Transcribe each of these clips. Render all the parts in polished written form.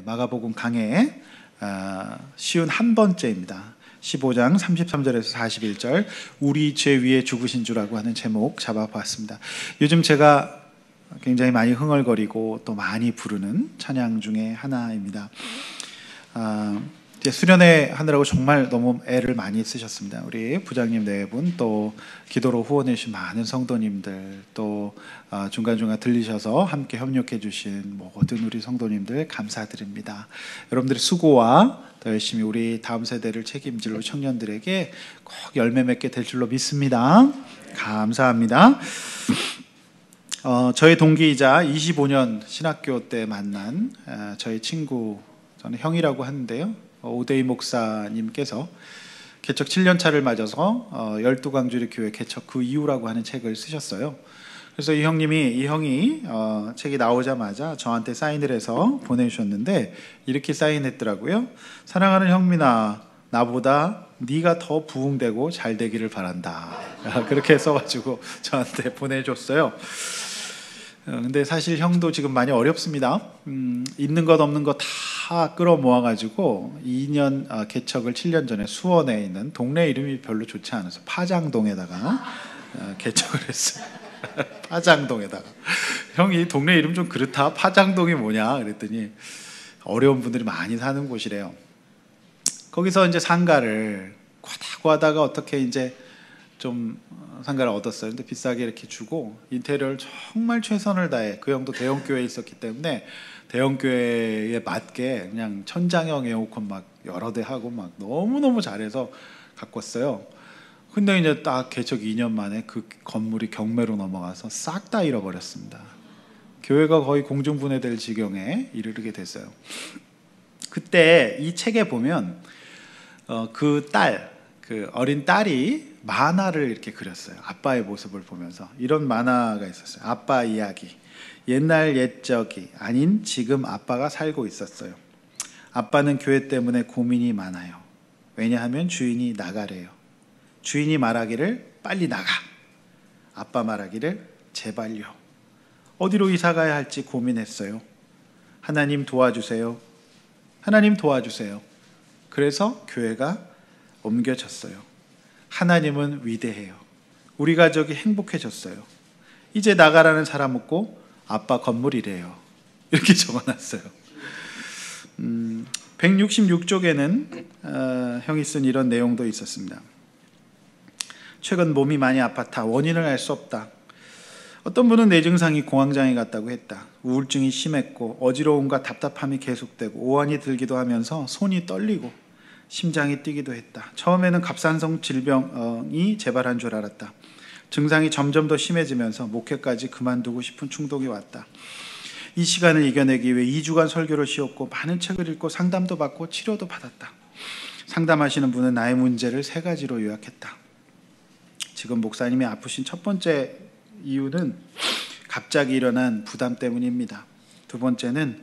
마가복음 강해 쉬운 한 번째입니다. 15장 33절에서 41절 우리 죄 위에 죽으신 주라고 하는 제목 잡아봤습니다. 요즘 제가 굉장히 많이 흥얼거리고 또 많이 부르는 찬양 중에 하나입니다. 수련회 하느라고 정말 너무 애를 많이 쓰셨습니다. 우리 부장님 네 분, 또 기도로 후원해 주신 많은 성도님들, 또 중간중간 들리셔서 함께 협력해 주신 모든 우리 성도님들 감사드립니다. 여러분들의 수고와 더 열심히 우리 다음 세대를 책임질 우리 청년들에게 꼭 열매 맺게 될 줄로 믿습니다. 감사합니다. 저의 동기이자 25년 신학교 때 만난 저의 친구, 저는 형이라고 하는데요, 오대희 목사님께서 개척 7년차를 맞아서 12강주리 교회 개척 그 이후라고 하는 책을 쓰셨어요. 그래서 이 형이 책이 나오자마자 저한테 사인을 해서 보내주셨는데 이렇게 사인했더라고요. 사랑하는 형민아, 나보다 네가 더 부흥되고 잘 되기를 바란다. 그렇게 써가지고 저한테 보내줬어요. 근데 사실 형도 지금 많이 어렵습니다. 있는 것 없는 것 다 끌어모아가지고 2년 개척을 7년 전에 수원에 있는 동네 이름이 별로 좋지 않아서 파장동에다가 개척을 했어요. 파장동에다가. 형이 동네 이름 좀 그렇다. 파장동이 뭐냐 그랬더니 어려운 분들이 많이 사는 곳이래요. 거기서 이제 상가를 구하다가 어떻게 이제 좀 상가를 얻었어요. 근데 비싸게 이렇게 주고 인테리어를 정말 최선을 다해, 그 형도 대형 교회에 있었기 때문에 대형 교회에 맞게 그냥 천장형 에어컨 막 여러 대 하고 막 너무너무 잘해서 갖고 왔어요. 근데 이제 딱 개척 2년 만에 그 건물이 경매로 넘어가서 싹 다 잃어버렸습니다. 교회가 거의 공중분해될 지경에 이르게 됐어요. 그때 이 책에 보면 그 어린 딸이 만화를 이렇게 그렸어요. 아빠의 모습을 보면서 이런 만화가 있었어요. 아빠 이야기. 옛날 옛적이 아닌 지금 아빠가 살고 있었어요. 아빠는 교회 때문에 고민이 많아요. 왜냐하면 주인이 나가래요. 주인이 말하기를 빨리 나가. 아빠 말하기를 제발요. 어디로 이사 가야 할지 고민했어요. 하나님 도와주세요. 하나님 도와주세요. 그래서 교회가 옮겨졌어요. 하나님은 위대해요. 우리 가족이 행복해졌어요. 이제 나가라는 사람 없고 아빠 건물이래요. 이렇게 적어놨어요. 166쪽에는 형이 쓴 이런 내용도 있었습니다. 최근 몸이 많이 아팠다. 원인을 알 수 없다. 어떤 분은 내 증상이 공황장애 같다고 했다. 우울증이 심했고 어지러움과 답답함이 계속되고 오한이 들기도 하면서 손이 떨리고 심장이 뛰기도 했다. 처음에는 갑상선 질병이 재발한 줄 알았다. 증상이 점점 더 심해지면서 목회까지 그만두고 싶은 충동이 왔다. 이 시간을 이겨내기 위해 2주간 설교를 쉬었고 많은 책을 읽고 상담도 받고 치료도 받았다. 상담하시는 분은 나의 문제를 3가지로 요약했다. 지금 목사님이 아프신 첫 번째 이유는 갑자기 일어난 부담 때문입니다. 2번째는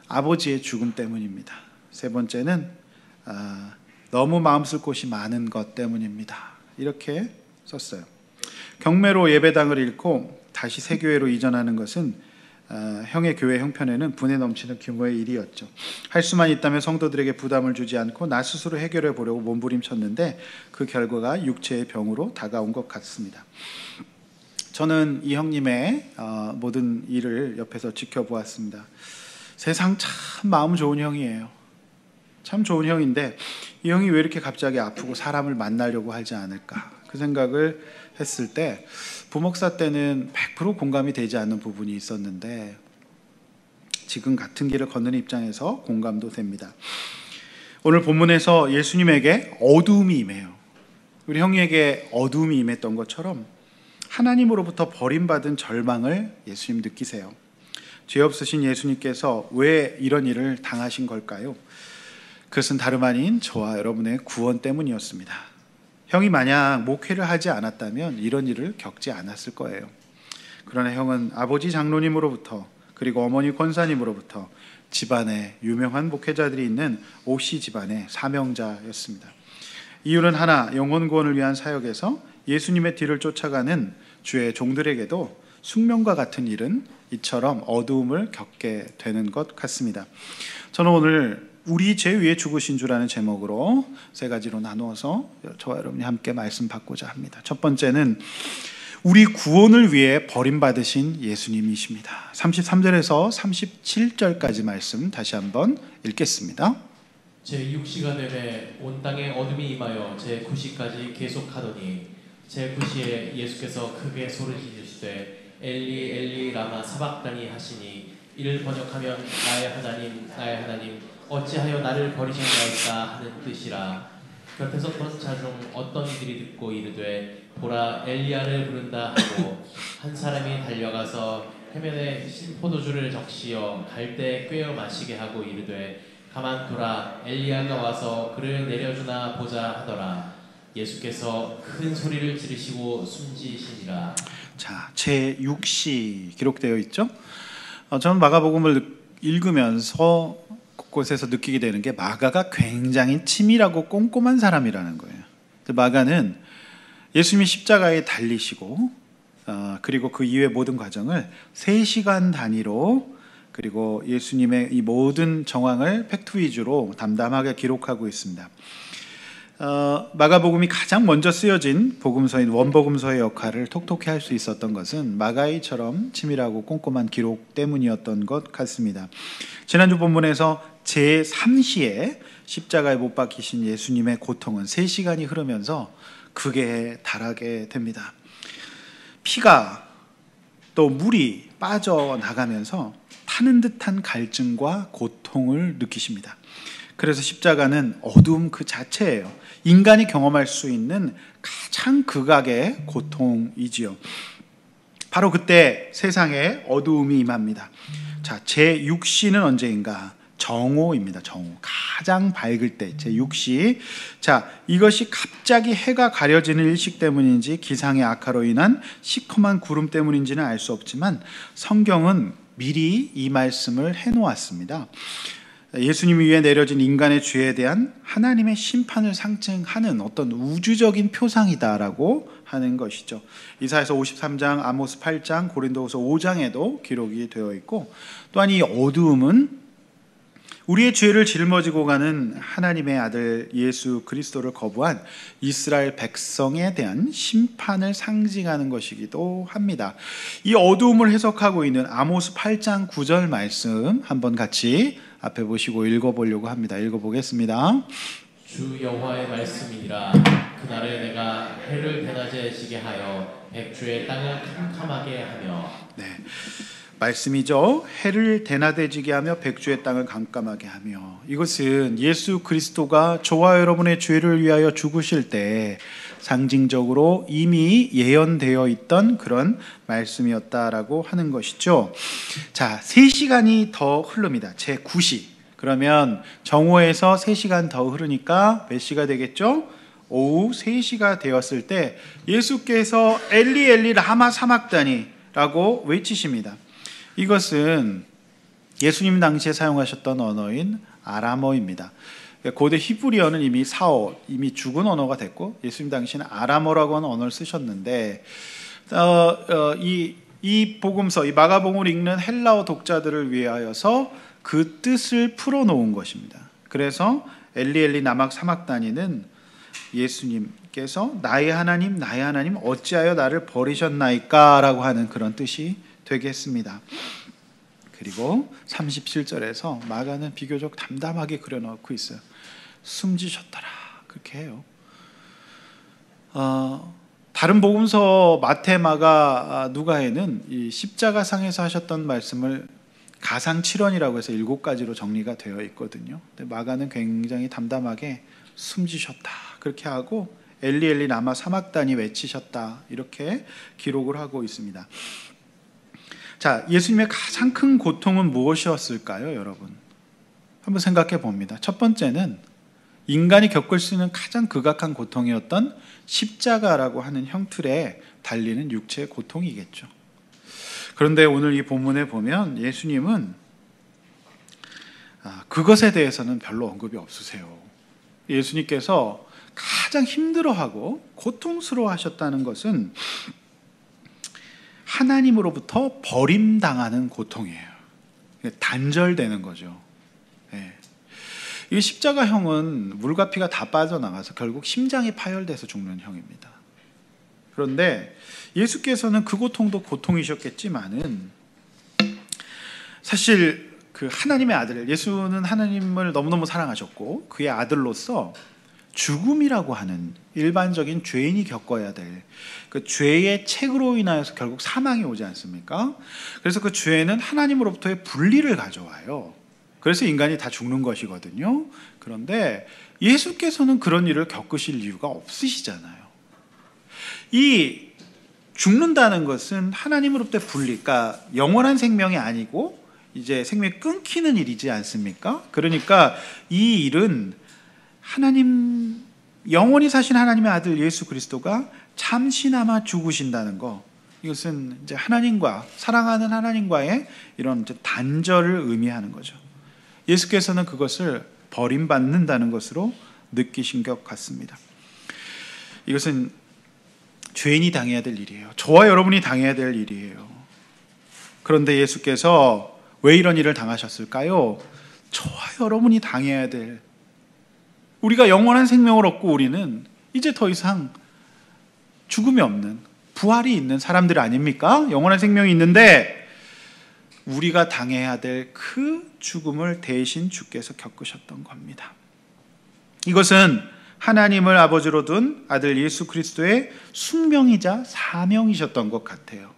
아버지의 죽음 때문입니다. 3번째는 너무 마음 쓸 곳이 많은 것 때문입니다. 이렇게 썼어요. 경매로 예배당을 잃고 다시 새 교회로 이전하는 것은 형의 교회 형편에는 분에 넘치는 규모의 일이었죠. 할 수만 있다면 성도들에게 부담을 주지 않고 나 스스로 해결해 보려고 몸부림쳤는데 그 결과가 육체의 병으로 다가온 것 같습니다. 저는 이 형님의 모든 일을 옆에서 지켜보았습니다. 세상 참 마음 좋은 형이에요. 참 좋은 형인데 이 형이 왜 이렇게 갑자기 아프고 사람을 만나려고 하지 않을까, 그 생각을 했을 때 부목사 때는 100% 공감이 되지 않는 부분이 있었는데 지금 같은 길을 걷는 입장에서 공감도 됩니다. 오늘 본문에서 예수님에게 어두움이 임해요. 우리 형에게 어두움이 임했던 것처럼 하나님으로부터 버림받은 절망을 예수님 느끼세요. 죄 없으신 예수님께서 왜 이런 일을 당하신 걸까요? 그것은 다름 아닌 저와 여러분의 구원 때문이었습니다. 형이 만약 목회를 하지 않았다면 이런 일을 겪지 않았을 거예요. 그러나 형은 아버지 장로님으로부터 그리고 어머니 권사님으로부터 집안에 유명한 목회자들이 있는 오씨 집안의 사명자였습니다. 이유는 하나, 영혼 구원을 위한 사역에서 예수님의 뒤를 쫓아가는 주의 종들에게도 숙명과 같은 일은 이처럼 어두움을 겪게 되는 것 같습니다. 저는 오늘 우리 죄 위에 죽으신 주라는 제목으로 세 가지로 나누어서 저와 여러분이 함께 말씀 받고자 합니다. 첫 번째는 우리 구원을 위해 버림받으신 예수님이십니다. 33절에서 37절까지 말씀 다시 한번 읽겠습니다. 제6시가 되매 온 땅에 어둠이 임하여 제9시까지 계속하더니 제9시에 예수께서 크게 소리 지르시되 엘리 엘리 라마 사박다니 하시니 이를 번역하면 나의 하나님 나의 하나님 어찌하여 나를 버리셨나이까 하는 뜻이라. 곁에 섰던 자 중 어떤 이들이 듣고 이르되 보라 엘리야를 부른다 하고 한 사람이 달려가서 해면에 신 포도주를 적시어 갈대 꿰어 마시게 하고 이르되 가만두라 엘리야가 와서 그를 내려주나 보자 하더라. 예수께서 큰 소리를 지르시고 숨지시니라. 자, 제6시 기록되어 있죠. 저는 마가복음을 읽으면서 곳곳에서 느끼게 되는 게 마가가 굉장히 치밀하고 꼼꼼한 사람이라는 거예요. 마가는 예수님이 십자가에 달리시고 그리고 그 이후의 모든 과정을 3시간 단위로 그리고 예수님의 이 모든 정황을 팩트 위주로 담담하게 기록하고 있습니다. 마가복음이 가장 먼저 쓰여진 복음서인 원복음서의 역할을 톡톡히 할 수 있었던 것은 마가이처럼 치밀하고 꼼꼼한 기록 때문이었던 것 같습니다. 지난주 본문에서 제3시에 십자가에 못 박히신 예수님의 고통은 3시간이 흐르면서 극에 달하게 됩니다. 피가 또 물이 빠져나가면서 타는 듯한 갈증과 고통을 느끼십니다. 그래서 십자가는 어두움 그 자체예요. 인간이 경험할 수 있는 가장 극악의 고통이지요. 바로 그때 세상에 어두움이 임합니다. 자, 제6시는 언제인가? 정오입니다. 정오. 가장 밝을 때 제6시. 자, 이것이 갑자기 해가 가려지는 일식 때문인지 기상의 악화로 인한 시커먼 구름 때문인지는 알 수 없지만 성경은 미리 이 말씀을 해놓았습니다. 예수님 위에 내려진 인간의 죄에 대한 하나님의 심판을 상징하는 어떤 우주적인 표상이다라고 하는 것이죠. 이사야서 53장, 아모스 8장, 고린도후서 5장에도 기록이 되어 있고, 또한 이 어두움은 우리의 죄를 짊어지고 가는 하나님의 아들 예수 그리스도를 거부한 이스라엘 백성에 대한 심판을 상징하는 것이기도 합니다. 이 어두움을 해석하고 있는 아모스 8장 9절 말씀 한번 같이 앞에 보시고 읽어보려고 합니다. 읽어보겠습니다. 주 여호와의 말씀이니라. 그날에 내가 해를 대낮에 지게 하여 백주의 땅을 캄캄하게 하며. 네, 말씀이죠. 해를 대낮에지게 하며 백주의 땅을 캄캄하게 하며. 이것은 예수 그리스도가 저와 여러분의 죄를 위하여 죽으실 때 상징적으로 이미 예언되어 있던 그런 말씀이었다라고 하는 것이죠. 자, 3시간이 더 흐릅니다. 제9시. 그러면 정오에서 3시간 더 흐르니까 몇 시가 되겠죠? 오후 3시가 되었을 때 예수께서 엘리 엘리 라마 사막다니 라고 외치십니다. 이것은 예수님 당시에 사용하셨던 언어인 아람어입니다. 고대 히브리어는 이미 이미 죽은 언어가 됐고 예수님 당시에는 아람어라고 하는 언어를 쓰셨는데 이 복음서, 이 마가복음을 읽는 헬라어 독자들을 위하여서 그 뜻을 풀어놓은 것입니다. 그래서 엘리 엘리 라마 사막다니는 예수님께서 나의 하나님 나의 하나님 어찌하여 나를 버리셨나이까 라고 하는 그런 뜻이 되겠습니다. 그리고 37절에서 마가는 비교적 담담하게 그려놓고 있어요. 숨지셨더라 그렇게 해요. 다른 복음서 마태, 마가, 누가에는 이 십자가상에서 하셨던 말씀을 가상칠언이라고 해서 7가지로 정리가 되어 있거든요. 근데 마가는 굉장히 담담하게 숨지셨다 그렇게 하고 엘리 엘리 라마 사막다니 외치셨다 이렇게 기록을 하고 있습니다. 자, 예수님의 가장 큰 고통은 무엇이었을까요, 여러분? 한번 생각해 봅니다. 첫 번째는 인간이 겪을 수 있는 가장 극악한 고통이었던 십자가라고 하는 형틀에 달리는 육체의 고통이겠죠. 그런데 오늘 이 본문에 보면 예수님은 그것에 대해서는 별로 언급이 없으세요. 예수님께서 가장 힘들어하고 고통스러워하셨다는 것은 하나님으로부터 버림당하는 고통이에요. 단절되는 거죠. 예. 이 십자가형은 물과 피가 다 빠져나가서 결국 심장이 파열돼서 죽는 형입니다. 그런데 예수께서는 그 고통도 고통이셨겠지만은 사실 그 하나님의 아들, 예수는 하나님을 너무너무 사랑하셨고 그의 아들로서 죽음이라고 하는 일반적인 죄인이 겪어야 될 그 죄의 책으로 인하여서 결국 사망이 오지 않습니까? 그래서 그 죄는 하나님으로부터의 분리를 가져와요. 그래서 인간이 다 죽는 것이거든요. 그런데 예수께서는 그런 일을 겪으실 이유가 없으시잖아요. 이 죽는다는 것은 하나님으로부터의 분리, 그러니까 영원한 생명이 아니고 이제 생명이 끊기는 일이지 않습니까? 그러니까 이 일은 하나님, 영원히 사신 하나님의 아들 예수 그리스도가 잠시나마 죽으신다는 거, 이것은 이제 하나님과, 사랑하는 하나님과의 이런 단절을 의미하는 거죠. 예수께서는 그것을 버림받는다는 것으로 느끼신 것 같습니다. 이것은 죄인이 당해야 될 일이에요. 저와 여러분이 당해야 될 일이에요. 그런데 예수께서 왜 이런 일을 당하셨을까요? 저와 여러분이 당해야 될, 우리가 영원한 생명을 얻고 우리는 이제 더 이상 죽음이 없는, 부활이 있는 사람들 아닙니까? 영원한 생명이 있는데 우리가 당해야 될 그 죽음을 대신 주께서 겪으셨던 겁니다. 이것은 하나님을 아버지로 둔 아들 예수 그리스도의 숙명이자 사명이셨던 것 같아요.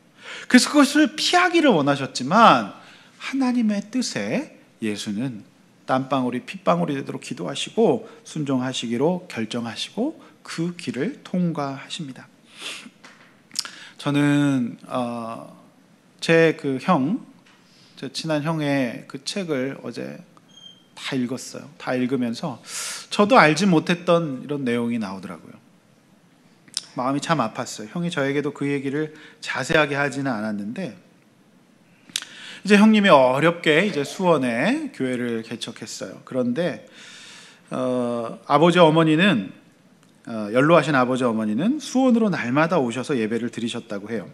그래서 그것을 피하기를 원하셨지만 하나님의 뜻에 예수는 땀방울이 핏방울이 되도록 기도하시고 순종하시기로 결정하시고 그 길을 통과하십니다. 저는 제 친한 형의 그 책을 어제 다 읽었어요. 다 읽으면서 저도 알지 못했던 이런 내용이 나오더라고요. 마음이 참 아팠어요. 형이 저에게도 그 얘기를 자세하게 하지는 않았는데, 이제 형님이 어렵게 이제 수원에 교회를 개척했어요. 그런데 아버지 어머니는 연로하신 아버지 어머니는 수원으로 날마다 오셔서 예배를 드리셨다고 해요.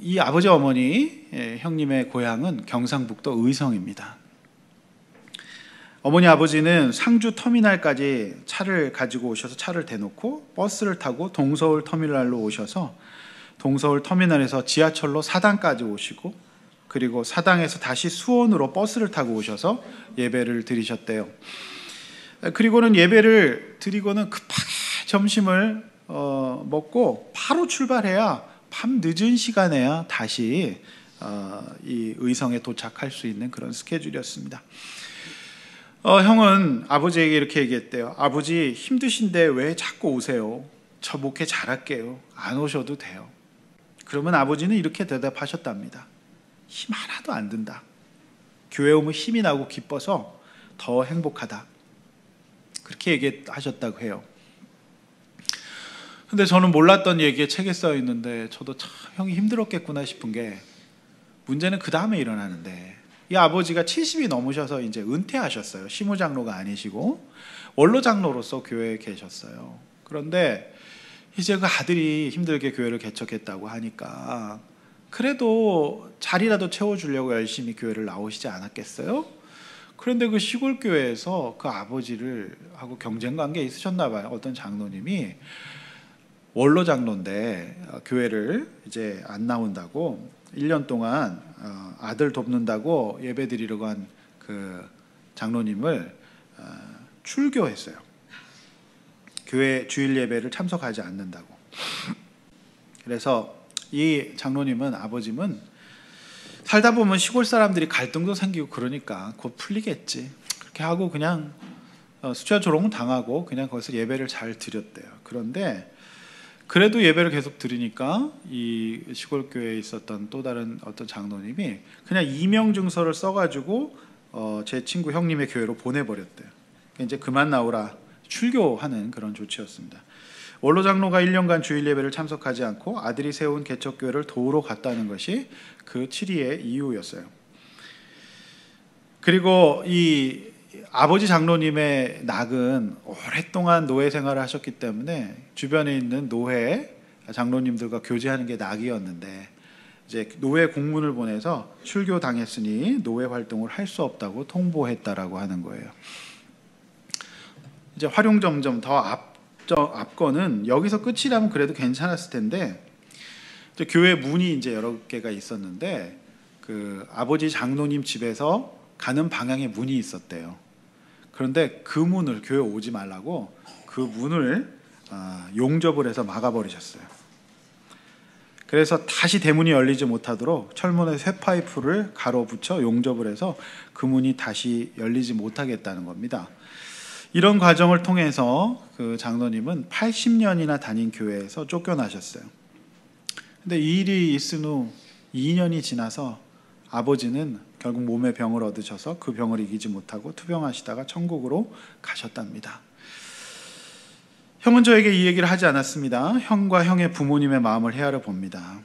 이 아버지 어머니 형님의 고향은 경상북도 의성입니다. 어머니 아버지는 상주 터미널까지 차를 가지고 오셔서 차를 대놓고 버스를 타고 동서울 터미널로 오셔서 동서울 터미널에서 지하철로 사당까지 오시고, 그리고 사당에서 다시 수원으로 버스를 타고 오셔서 예배를 드리셨대요. 그리고는 예배를 드리고는 급하게 점심을 먹고 바로 출발해야 밤 늦은 시간에야 다시 이 의성에 도착할 수 있는 그런 스케줄이었습니다. 형은 아버지에게 이렇게 얘기했대요. 아버지 힘드신데 왜 자꾸 오세요? 저 목회 잘할게요. 안 오셔도 돼요. 그러면 아버지는 이렇게 대답하셨답니다. 힘 하나도 안 든다. 교회 오면 힘이 나고 기뻐서 더 행복하다. 그렇게 얘기하셨다고 해요. 근데 저는 몰랐던 얘기에 책에 써 있는데 저도 참 형이 힘들었겠구나 싶은 게, 문제는 그 다음에 일어나는데, 이 아버지가 70이 넘으셔서 이제 은퇴하셨어요. 시무장로가 아니시고 원로장로로서 교회에 계셨어요. 그런데 이제 그 아들이 힘들게 교회를 개척했다고 하니까 그래도 자리라도 채워주려고 열심히 교회를 나오시지 않았겠어요? 그런데 그 시골 교회에서 그 아버지를 하고 경쟁관계에 있으셨나 봐요. 어떤 장로님이 원로 장로인데 교회를 이제 안 나온다고 1년 동안 아들 돕는다고 예배드리려고 한 그 장로님을 출교했어요. 교회 주일 예배를 참석하지 않는다고. 그래서 이 장로님은, 아버님은 살다 보면 시골 사람들이 갈등도 생기고 그러니까 곧 풀리겠지, 그렇게 하고 그냥 수차 조롱 당하고 그냥 거기서 예배를 잘 드렸대요. 그런데 그래도 예배를 계속 드리니까 이 시골 교회에 있었던 또 다른 어떤 장로님이 그냥 이명증서를 써가지고 제 친구 형님의 교회로 보내버렸대요. 이제 그만 나오라, 출교하는 그런 조치였습니다. 원로 장로가 1년간 주일 예배를 참석하지 않고 아들이 세운 개척교회를 도우러 갔다는 것이 그 7위의 이유였어요. 그리고 이 아버지 장로님의 낙은 오랫동안 노예 생활을 하셨기 때문에 주변에 있는 노예 장로님들과 교제하는 게 낙이었는데 이제 노회 공문을 보내서 출교 당했으니 노회 활동을 할 수 없다고 통보했다라고 하는 거예요. 이제 활용 점점 더 앞거는 여기서 끝이라면 그래도 괜찮았을 텐데 이제 교회 문이 이제 여러 개가 있었는데 그 아버지 장로님 집에서 가는 방향에 문이 있었대요. 그런데 그 문을 교회 오지 말라고 그 문을 용접을 해서 막아버리셨어요. 그래서 다시 대문이 열리지 못하도록 철문에 쇠파이프를 가로붙여 용접을 해서 그 문이 다시 열리지 못하겠다는 겁니다. 이런 과정을 통해서 그 장로님은 80년이나 다닌 교회에서 쫓겨나셨어요. 근데 이 일이 있은 후 2년이 지나서 아버지는 결국 몸에 병을 얻으셔서 그 병을 이기지 못하고 투병하시다가 천국으로 가셨답니다. 형은 저에게 이 얘기를 하지 않았습니다. 형과 형의 부모님의 마음을 헤아려 봅니다.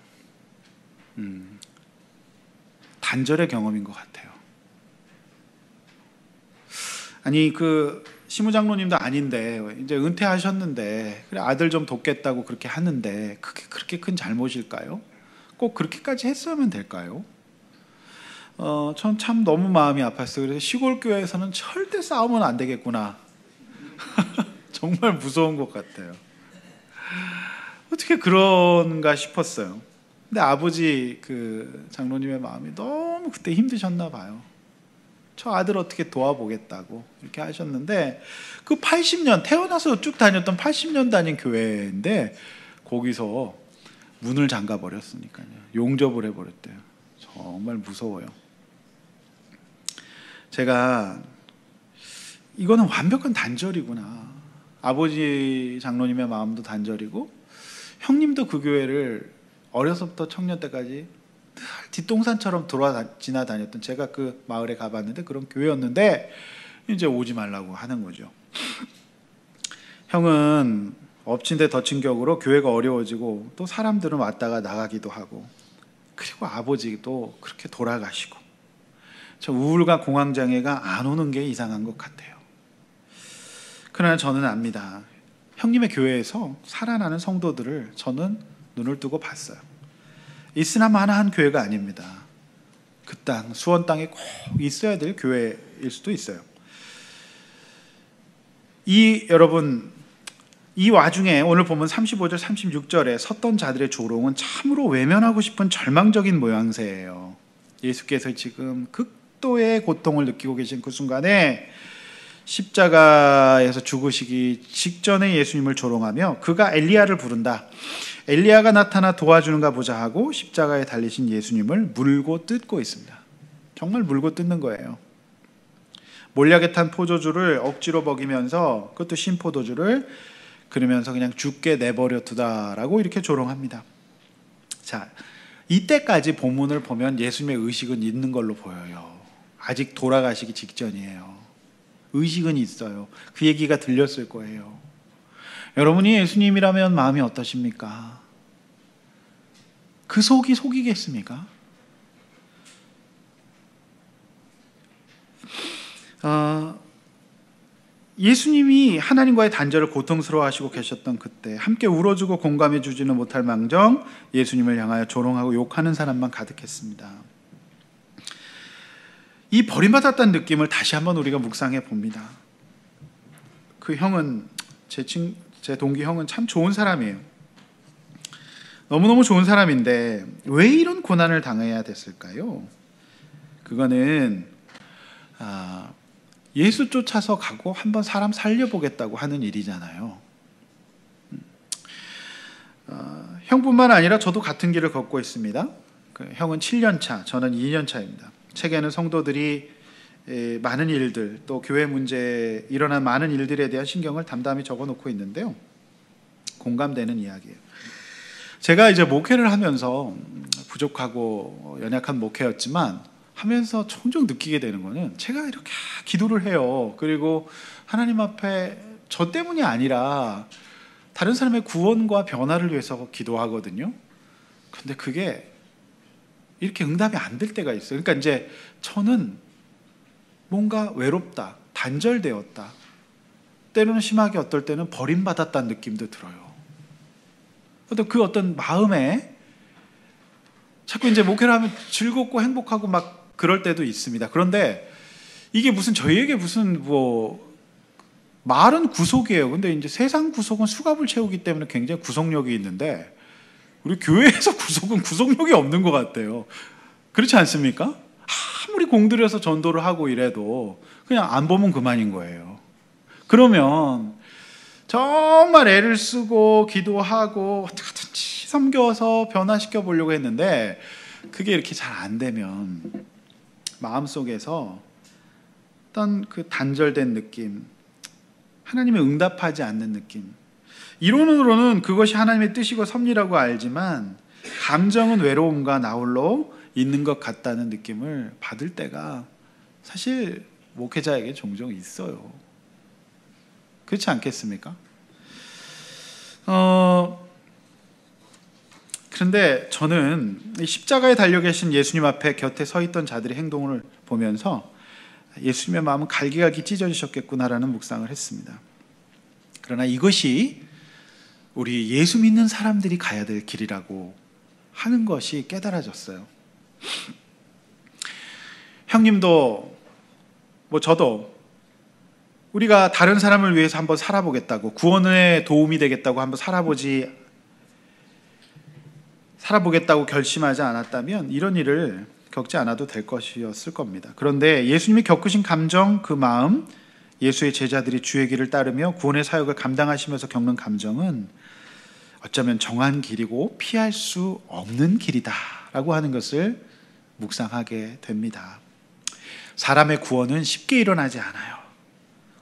단절의 경험인 것 같아요. 아니 그 시무장로님도 아닌데 이제 은퇴하셨는데 그래 아들 좀 돕겠다고 그렇게 하는데 그게 그렇게 큰 잘못일까요? 꼭 그렇게까지 했으면 될까요? 전 참 너무 마음이 아팠어요. 그래서 시골 교회에서는 절대 싸우면 안 되겠구나. 정말 무서운 것 같아요. 어떻게 그런가 싶었어요. 근데 아버지 그 장로님의 마음이 너무 그때 힘드셨나 봐요. 저 아들 어떻게 도와보겠다고 이렇게 하셨는데 그 80년 태어나서 쭉 다녔던 80년 다닌 교회인데 거기서 문을 잠가 버렸으니까요. 용접을 해버렸대요. 정말 무서워요. 제가 이거는 완벽한 단절이구나. 아버지 장로님의 마음도 단절이고 형님도 그 교회를 어려서부터 청년 때까지 늘 뒷동산처럼 지나다녔던 제가 그 마을에 가봤는데 그런 교회였는데 이제 오지 말라고 하는 거죠. 형은 엎친 데 덮친 격으로 교회가 어려워지고 또 사람들은 왔다가 나가기도 하고 그리고 아버지도 그렇게 돌아가시고 저 우울과 공황장애가 안 오는 게 이상한 것 같아요. 그러나 저는 압니다. 형님의 교회에서 살아나는 성도들을 저는 눈을 뜨고 봤어요. 있으나마나한 교회가 아닙니다. 그 땅, 수원 땅에 꼭 있어야 될 교회일 수도 있어요. 여러분, 이 와중에 오늘 보면 35절, 36절에 섰던 자들의 조롱은 참으로 외면하고 싶은 절망적인 모양새예요. 예수께서 지금 극도의 고통을 느끼고 계신 그 순간에 십자가에서 죽으시기 직전에 예수님을 조롱하며 그가 엘리야를 부른다. 엘리야가 나타나 도와주는가 보자 하고 십자가에 달리신 예수님을 물고 뜯고 있습니다. 정말 물고 뜯는 거예요. 몰약에 탄 포도주를 억지로 먹이면서 그것도 신포도주를 그러면서 그냥 죽게 내버려 두다라고 이렇게 조롱합니다. 자, 이때까지 본문을 보면 예수님의 의식은 있는 걸로 보여요. 아직 돌아가시기 직전이에요. 의식은 있어요. 그 얘기가 들렸을 거예요. 여러분이 예수님이라면 마음이 어떠십니까? 그 속이 속이겠습니까? 예수님이 하나님과의 단절을 고통스러워하시고 계셨던 그때 함께 울어주고 공감해 주지는 못할 망정 예수님을 향하여 조롱하고 욕하는 사람만 가득했습니다. 이 버림받았다는 느낌을 다시 한번 우리가 묵상해 봅니다. 그 형은 제 동기 형은 참 좋은 사람이에요. 너무너무 좋은 사람인데 왜 이런 고난을 당해야 됐을까요? 그거는 예수 쫓아서 가고 한번 사람 살려보겠다고 하는 일이잖아요. 형뿐만 아니라 저도 같은 길을 걷고 있습니다. 형은 7년 차, 저는 2년 차입니다. 책에는 성도들이 많은 일들, 또 교회 문제에 일어난 많은 일들에 대한 신경을 담담히 적어놓고 있는데요. 공감되는 이야기예요. 제가 이제 목회를 하면서 부족하고 연약한 목회였지만 하면서 종종 느끼게 되는 거는 제가 이렇게 기도를 해요. 그리고 하나님 앞에 저 때문이 아니라 다른 사람의 구원과 변화를 위해서 기도하거든요. 근데 그게 이렇게 응답이 안 될 때가 있어요. 그러니까 이제 저는 뭔가 외롭다, 단절되었다. 때로는 심하게 어떨 때는 버림받았다는 느낌도 들어요. 어떤 마음에 자꾸 이제 목회를 하면 즐겁고 행복하고 막 그럴 때도 있습니다. 그런데 이게 무슨 저희에게 무슨 말은 구속이에요. 근데 이제 세상 구속은 수갑을 채우기 때문에 굉장히 구속력이 있는데 우리 교회에서 구속은 구속력이 없는 것 같아요. 그렇지 않습니까? 아무리 공들여서 전도를 하고 이래도 그냥 안 보면 그만인 거예요. 그러면 정말 애를 쓰고 기도하고 어떻게든지 섬겨서 변화시켜 보려고 했는데 그게 이렇게 잘 안 되면 마음속에서 어떤 그 단절된 느낌, 하나님의 응답하지 않는 느낌, 이론으로는 그것이 하나님의 뜻이고 섭리라고 알지만 감정은 외로움과 나홀로 있는 것 같다는 느낌을 받을 때가 사실 목회자에게 종종 있어요. 그렇지 않겠습니까? 그런데 저는 십자가에 달려 계신 예수님 앞에 곁에 서 있던 자들의 행동을 보면서 예수님의 마음은 갈기갈기 찢어지셨겠구나라는 묵상을 했습니다. 그러나 이것이 우리 예수 믿는 사람들이 가야 될 길이라고 하는 것이 깨달아졌어요. 형님도 저도 우리가 다른 사람을 위해서 한번 살아보겠다고, 구원에 도움이 되겠다고 한번 살아보겠다고 결심하지 않았다면 이런 일을 겪지 않아도 될 것이었을 겁니다. 그런데 예수님이 겪으신 감정, 그 마음, 예수의 제자들이 주의 길을 따르며 구원의 사역을 감당하시면서 겪는 감정은 어쩌면 정한 길이고 피할 수 없는 길이다라고 하는 것을 묵상하게 됩니다. 사람의 구원은 쉽게 일어나지 않아요.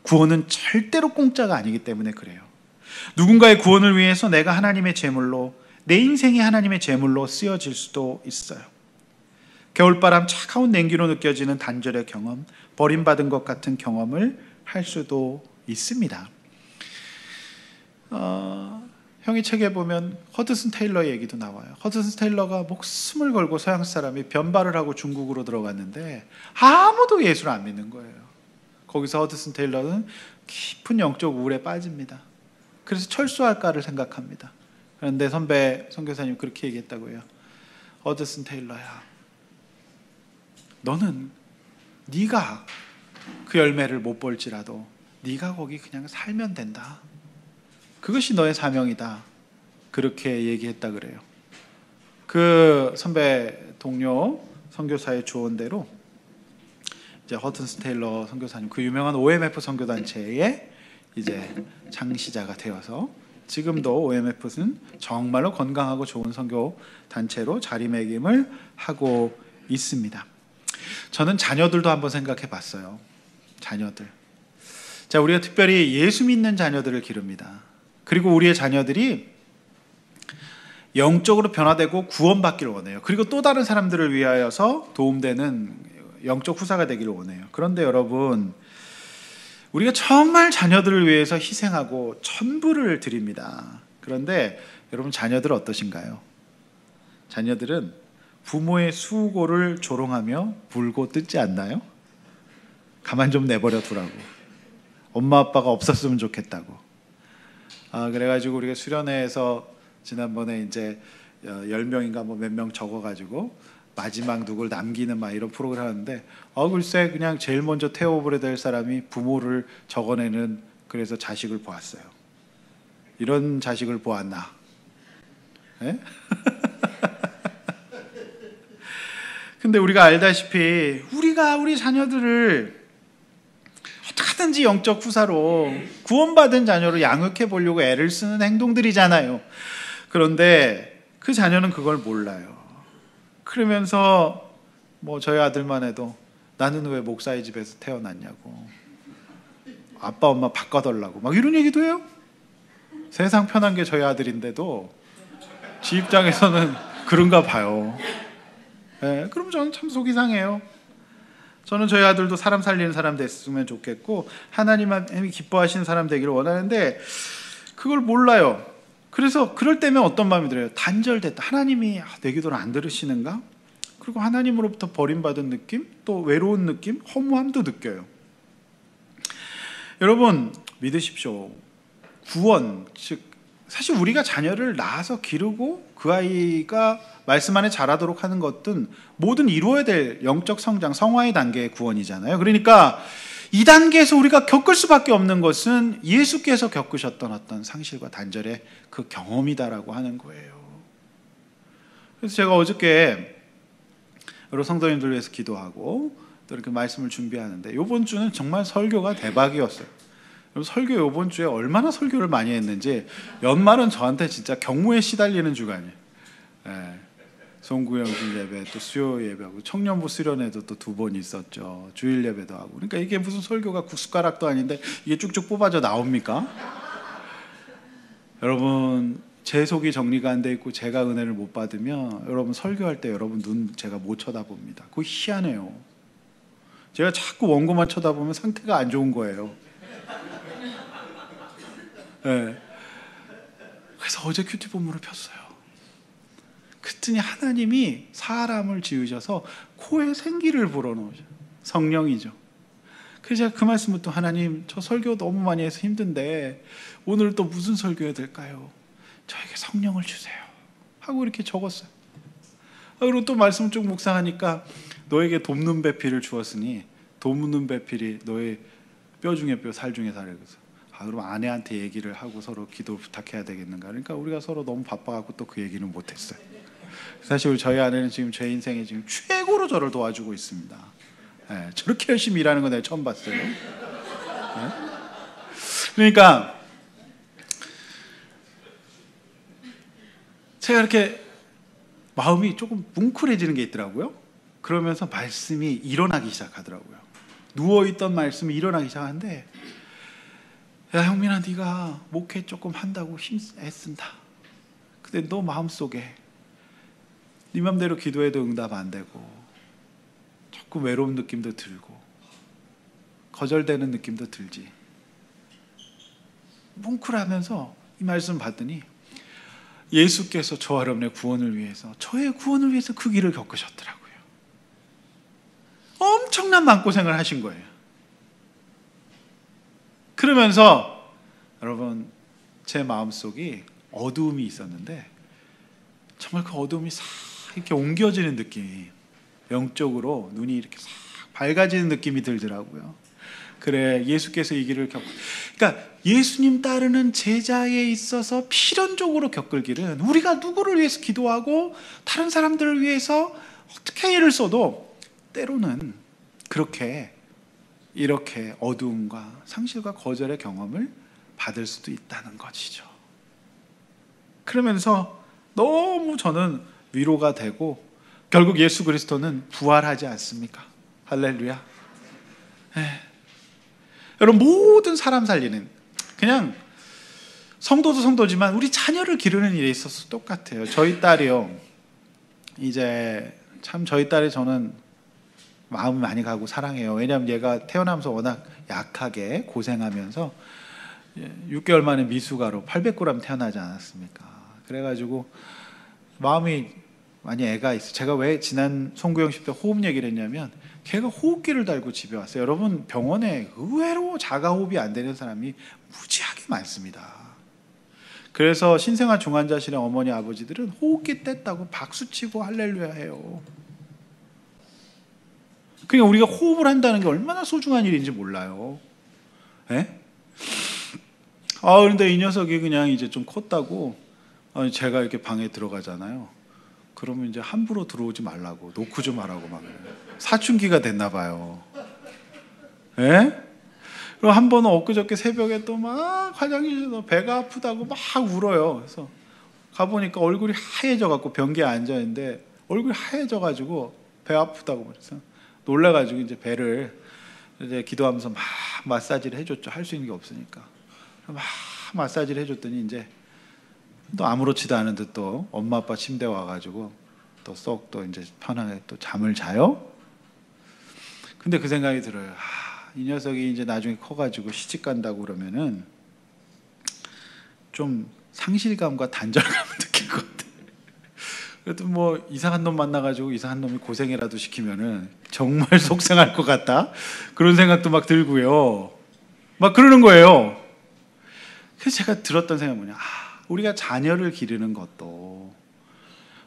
구원은 절대로 공짜가 아니기 때문에 그래요. 누군가의 구원을 위해서 내가 하나님의 제물로, 내 인생이 하나님의 제물로 쓰여질 수도 있어요. 겨울바람 차가운 냉기로 느껴지는 단절의 경험, 버림받은 것 같은 경험을 할 수도 있습니다. 형이 책에 보면 허드슨 테일러의 얘기도 나와요. 허드슨 테일러가 목숨을 걸고 서양 사람이 변발을 하고 중국으로 들어갔는데 아무도 예수를 안 믿는 거예요. 거기서 허드슨 테일러는 깊은 영적 우울에 빠집니다. 그래서 철수할까를 생각합니다. 그런데 선교사님 그렇게 얘기했다고 해요. 허드슨 테일러야, 너는 네가 그 열매를 못 볼지라도 네가 거기 그냥 살면 된다. 그것이 너의 사명이다. 그렇게 얘기했다 그래요. 그 선배 동료 선교사의 조언대로 이제 허든슨 테일러 선교사님, 그 유명한 OMF 선교단체의 이제 창시자가 되어서 지금도 OMF는 정말로 건강하고 좋은 선교 단체로 자리매김을 하고 있습니다. 저는 자녀들도 한번 생각해 봤어요. 자녀들. 자, 우리가 특별히 예수 믿는 자녀들을 기릅니다. 그리고 우리의 자녀들이 영적으로 변화되고 구원받기를 원해요. 그리고 또 다른 사람들을 위하여서 도움되는 영적 후사가 되기를 원해요. 그런데 여러분, 우리가 정말 자녀들을 위해서 희생하고 전부를 드립니다. 그런데 여러분, 자녀들 어떠신가요? 자녀들은 부모의 수고를 조롱하며 불고 뜯지 않나요? 가만 좀 내버려 두라고. 엄마 아빠가 없었으면 좋겠다고. 그래가지고 우리가 수련회에서 지난번에 이제 10명인가 몇 명 적어가지고 마지막 누굴 남기는 막 이런 프로그램 하는데 글쎄 그냥 제일 먼저 태워버려야 될 사람이 부모를 적어내는, 그래서 자식을 보았어요. 이런 자식을 보았나? 네? 근데 우리가 알다시피 우리가 우리 자녀들을 어떻게든지 영적 후사로 구원받은 자녀로 양육해 보려고 애를 쓰는 행동들이잖아요. 그런데 그 자녀는 그걸 몰라요. 그러면서 저희 아들만 해도 나는 왜 목사의 집에서 태어났냐고, 아빠 엄마 바꿔달라고 막 이런 얘기도 해요. 세상 편한 게 저희 아들인데도 지 입장에서는 그런가 봐요. 네, 그럼 저는 참 속이 상해요. 저는 저희 아들도 사람 살리는 사람 됐으면 좋겠고 하나님이 기뻐하시는 사람 되기를 원하는데 그걸 몰라요. 그래서 그럴 때면 어떤 마음이 들어요? 단절됐다. 하나님이 내 기도를 안 들으시는가? 그리고 하나님으로부터 버림받은 느낌, 또 외로운 느낌, 허무함도 느껴요. 여러분 믿으십시오. 구원, 즉 사실 우리가 자녀를 낳아서 기르고 그 아이가 말씀 안에 자라도록 하는 것은 모든 이루어야 될 영적 성장, 성화의 단계의 구원이잖아요. 그러니까 이 단계에서 우리가 겪을 수밖에 없는 것은 예수께서 겪으셨던 어떤 상실과 단절의 그 경험이다라고 하는 거예요. 그래서 제가 어저께 여러 성도님들 위해서 기도하고 또 이렇게 말씀을 준비하는데 이번 주는 정말 설교가 대박이었어요. 설교 이번 주에 얼마나 설교를 많이 했는지 연말은 저한테 진짜 경무에 시달리는 주간이에요. 예. 송구영신 예배, 또 수요 예배하고 청년부 수련회도 또 2번 있었죠. 주일 예배도 하고. 그러니까 이게 무슨 설교가 국숟가락도 아닌데 이게 쭉쭉 뽑아져 나옵니까? 여러분, 제 속이 정리가 안 돼 있고 제가 은혜를 못 받으면 여러분 설교할 때 여러분 눈 제가 못 쳐다봅니다. 그거 희한해요. 제가 자꾸 원고만 쳐다보면 상태가 안 좋은 거예요. 네. 그래서 어제 큐티 본문을 폈어요. 그랬더니 하나님이 사람을 지으셔서 코에 생기를 불어넣으셔. 성령이죠. 그래서 제가 그 말씀부터 하나님, 저 설교 너무 많이 해서 힘든데 오늘 또 무슨 설교해야 될까요? 저에게 성령을 주세요 하고 이렇게 적었어요. 그리고 또 말씀을 쭉 묵상하니까 너에게 돕는 배필을 주었으니 돕는 배필이 너의 뼈 중에 뼈, 살 중에 살이라고 해서 그럼 아내한테 얘기를 하고 서로 기도 부탁해야 되겠는가. 그러니까 우리가 서로 너무 바빠갖고 또 그 얘기는 못했어요. 사실 저희 아내는 지금 제 인생에 지금 최고로 저를 도와주고 있습니다. 네, 저렇게 열심히 일하는 거 내가 처음 봤어요. 네? 그러니까 제가 이렇게 마음이 조금 뭉클해지는 게 있더라고요. 그러면서 말씀이 일어나기 시작하더라고요. 누워있던 말씀이 일어나기 시작하는데, 야 형민아, 네가 목회 조금 한다고 애쓴다. 근데 너 마음속에 네 맘대로 기도해도 응답 안 되고 자꾸 외로운 느낌도 들고 거절되는 느낌도 들지. 뭉클하면서 이 말씀 받더니 예수께서 저와 여러분의 구원을 위해서, 저의 구원을 위해서 그 길을 겪으셨더라고요. 엄청난 마음고생을 하신 거예요. 그러면서 여러분, 제 마음속이 어두움이 있었는데 정말 그 어두움이 싹 이렇게 옮겨지는 느낌이, 영적으로 눈이 이렇게 싹 밝아지는 느낌이 들더라고요. 그래, 예수께서 이 길을 그러니까 예수님 따르는 제자에 있어서 필연적으로 겪을 길은, 우리가 누구를 위해서 기도하고 다른 사람들을 위해서 어떻게 애를 써도 때로는 그렇게 이렇게 어두움과 상실과 거절의 경험을 받을 수도 있다는 것이죠. 그러면서 너무 저는 위로가 되고, 결국 예수 그리스도는 부활하지 않습니까? 할렐루야. 여러분, 모든 사람 살리는, 그냥 성도도 성도지만 우리 자녀를 기르는 일에 있어서 똑같아요. 저희 딸이요, 이제 참 저희 딸이 저는 마음이 많이 가고 사랑해요. 왜냐하면 얘가 태어나면서 워낙 약하게 고생하면서 6개월 만에 미숙아로 800g 태어나지 않았습니까? 그래가지고 마음이 많이 애가 있어요. 제가 왜 지난 송구영 10대 호흡 얘기를 했냐면, 걔가 호흡기를 달고 집에 왔어요. 여러분, 병원에 의외로 자가호흡이 안 되는 사람이 무지하게 많습니다. 그래서 신생아 중환자실의 어머니 아버지들은 호흡기 뗐다고 박수치고 할렐루야 해요. 그러니까 우리가 호흡을 한다는 게 얼마나 소중한 일인지 몰라요. 그런데 이 녀석이 그냥 이제 좀 컸다고, 제가 이렇게 방에 들어가잖아요. 그러면 이제 함부로 들어오지 말라고, 놓고 좀 하라고 막 사춘기가 됐나 봐요. 그리고 한 번은 엊그저께 새벽에 또 막 화장실에서 배가 아프다고 막 울어요. 그래서 가보니까 얼굴이 하얘져갖고 변기에 앉아있는데 얼굴이 하얘져가지고 배 아프다고 그래서 놀라가지고 이제 배를 이제 기도하면서 막 마사지를 해줬죠. 할 수 있는 게 없으니까. 막 마사지를 해줬더니 이제 또 아무렇지도 않은 듯 또 엄마 아빠 침대에 와가지고 또 쏙 또 이제 편하게 또 잠을 자요. 근데 그 생각이 들어요. 이 녀석이 이제 나중에 커가지고 시집 간다고 그러면은 좀 상실감과 단절감을 느낄 것 같아. 그래도 뭐 이상한 놈 만나가지고 이상한 놈이 고생이라도 시키면은 정말 속상할 것 같다. 그런 생각도 막 들고요. 막 그러는 거예요. 그래서 제가 들었던 생각은 뭐냐. 우리가 자녀를 기르는 것도,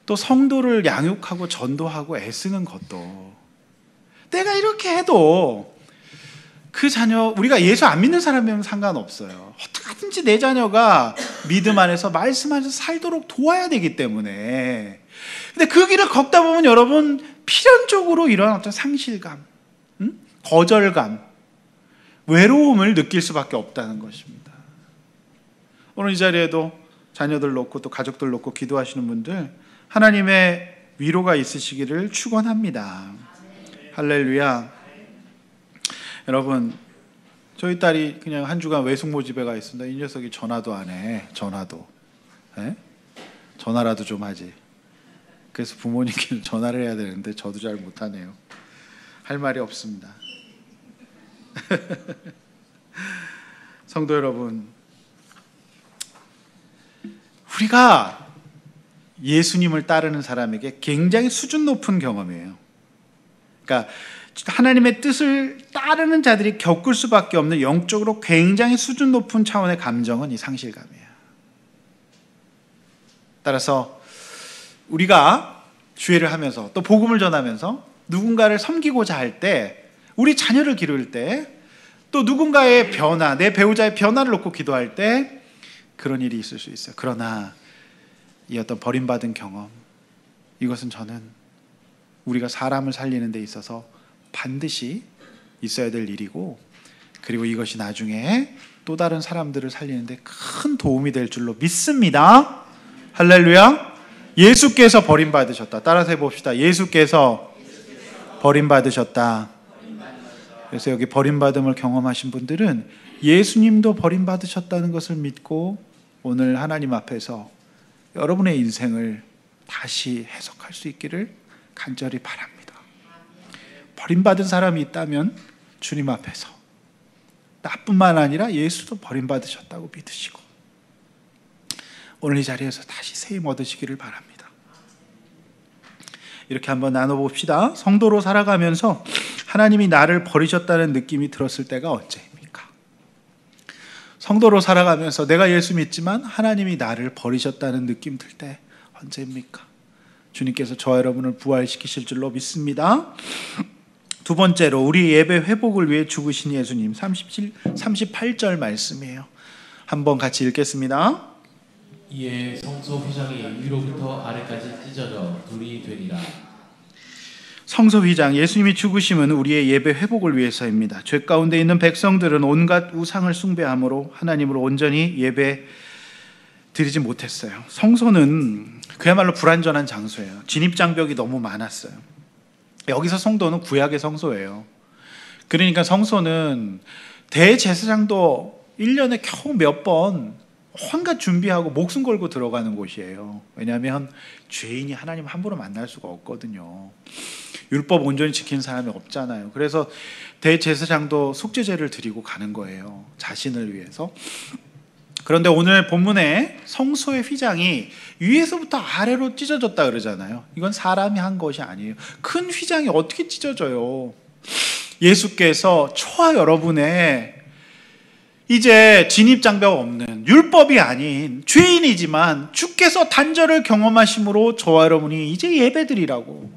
또 성도를 양육하고 전도하고 애쓰는 것도, 내가 이렇게 해도 그 자녀, 우리가 예수 안 믿는 사람이면 상관없어요. 어떻게든지 내 자녀가 믿음 안에서 말씀 안에서 살도록 도와야 되기 때문에. 근데 그 길을 걷다 보면 여러분 필연적으로 이런 어떤 상실감, 거절감, 외로움을 느낄 수밖에 없다는 것입니다. 오늘 이 자리에도 자녀들 놓고 또 가족들 놓고 기도하시는 분들, 하나님의 위로가 있으시기를 축원합니다. 할렐루야. 여러분, 저희 딸이 그냥 한 주간 외숙 모집에 가 있습니다. 이 녀석이 전화도 안 해. 전화도. 에? 전화라도 좀 하지. 그래서 부모님께 전화를 해야 되는데 저도 잘 못하네요. 할 말이 없습니다. 성도 여러분, 우리가 예수님을 따르는 사람에게 굉장히 수준 높은 경험이에요. 그러니까 하나님의 뜻을 따르는 자들이 겪을 수밖에 없는 영적으로 굉장히 수준 높은 차원의 감정은 이 상실감이에요. 따라서 우리가 주회를 하면서 또 복음을 전하면서 누군가를 섬기고자 할 때, 우리 자녀를 기를 때, 또 누군가의 변화, 내 배우자의 변화를 놓고 기도할 때 그런 일이 있을 수 있어요. 그러나 이 어떤 버림받은 경험, 이것은 저는 우리가 사람을 살리는 데 있어서 반드시 있어야 될 일이고, 그리고 이것이 나중에 또 다른 사람들을 살리는 데 큰 도움이 될 줄로 믿습니다. 할렐루야. 예수께서 버림받으셨다. 따라서 해봅시다. 예수께서 버림받으셨다. 그래서 여기 버림받음을 경험하신 분들은 예수님도 버림받으셨다는 것을 믿고 오늘 하나님 앞에서 여러분의 인생을 다시 해석할 수 있기를 간절히 바랍니다. 버림받은 사람이 있다면 주님 앞에서 나뿐만 아니라 예수도 버림받으셨다고 믿으시고 오늘 이 자리에서 다시 세임 얻으시기를 바랍니다. 이렇게 한번 나눠봅시다. 성도로 살아가면서 하나님이 나를 버리셨다는 느낌이 들었을 때가 언제입니까? 성도로 살아가면서 내가 예수 믿지만 하나님이 나를 버리셨다는 느낌 들 때 언제입니까? 주님께서 저와 여러분을 부활시키실 줄로 믿습니다. 두 번째로 우리 예배 회복을 위해 죽으신 예수님, 38절 말씀이에요. 한번 같이 읽겠습니다. 이에 성소 휘장이 위로부터 아래까지 찢어져 둘이 되리라. 성소 휘장, 예수님이 죽으심은 우리의 예배 회복을 위해서입니다. 죄 가운데 있는 백성들은 온갖 우상을 숭배함으로 하나님을 온전히 예배 드리지 못했어요. 성소는 그야말로 불완전한 장소예요. 진입장벽이 너무 많았어요. 여기서 성도는 구약의 성소예요. 그러니까 성소는 대제사장도 1년에 겨우 몇 번 온갖 준비하고 목숨 걸고 들어가는 곳이에요. 왜냐하면 죄인이 하나님 함부로 만날 수가 없거든요. 율법 온전히 지키는 사람이 없잖아요. 그래서 대제사장도 속죄제를 드리고 가는 거예요. 자신을 위해서. 그런데 오늘 본문에 성소의 휘장이 위에서부터 아래로 찢어졌다 그러잖아요. 이건 사람이 한 것이 아니에요. 큰 휘장이 어떻게 찢어져요? 예수께서 저와 여러분의 이제 진입장벽 없는 율법이 아닌 죄인이지만 주께서 단절을 경험하심으로 저와 여러분이 이제 예배드리라고,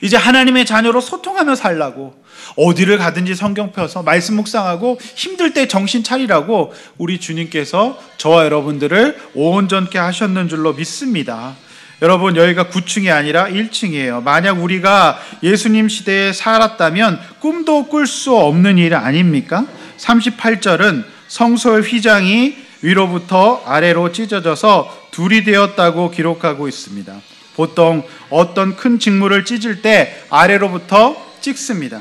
이제 하나님의 자녀로 소통하며 살라고, 어디를 가든지 성경 펴서 말씀 묵상하고 힘들 때 정신 차리라고 우리 주님께서 저와 여러분들을 온전케 하셨는 줄로 믿습니다. 여러분, 여기가 9층이 아니라 1층이에요. 만약 우리가 예수님 시대에 살았다면 꿈도 꿀 수 없는 일 아닙니까? 38절은 성소의 휘장이 위로부터 아래로 찢어져서 둘이 되었다고 기록하고 있습니다. 보통 어떤 큰 직물을 찢을 때 아래로부터 찢습니다.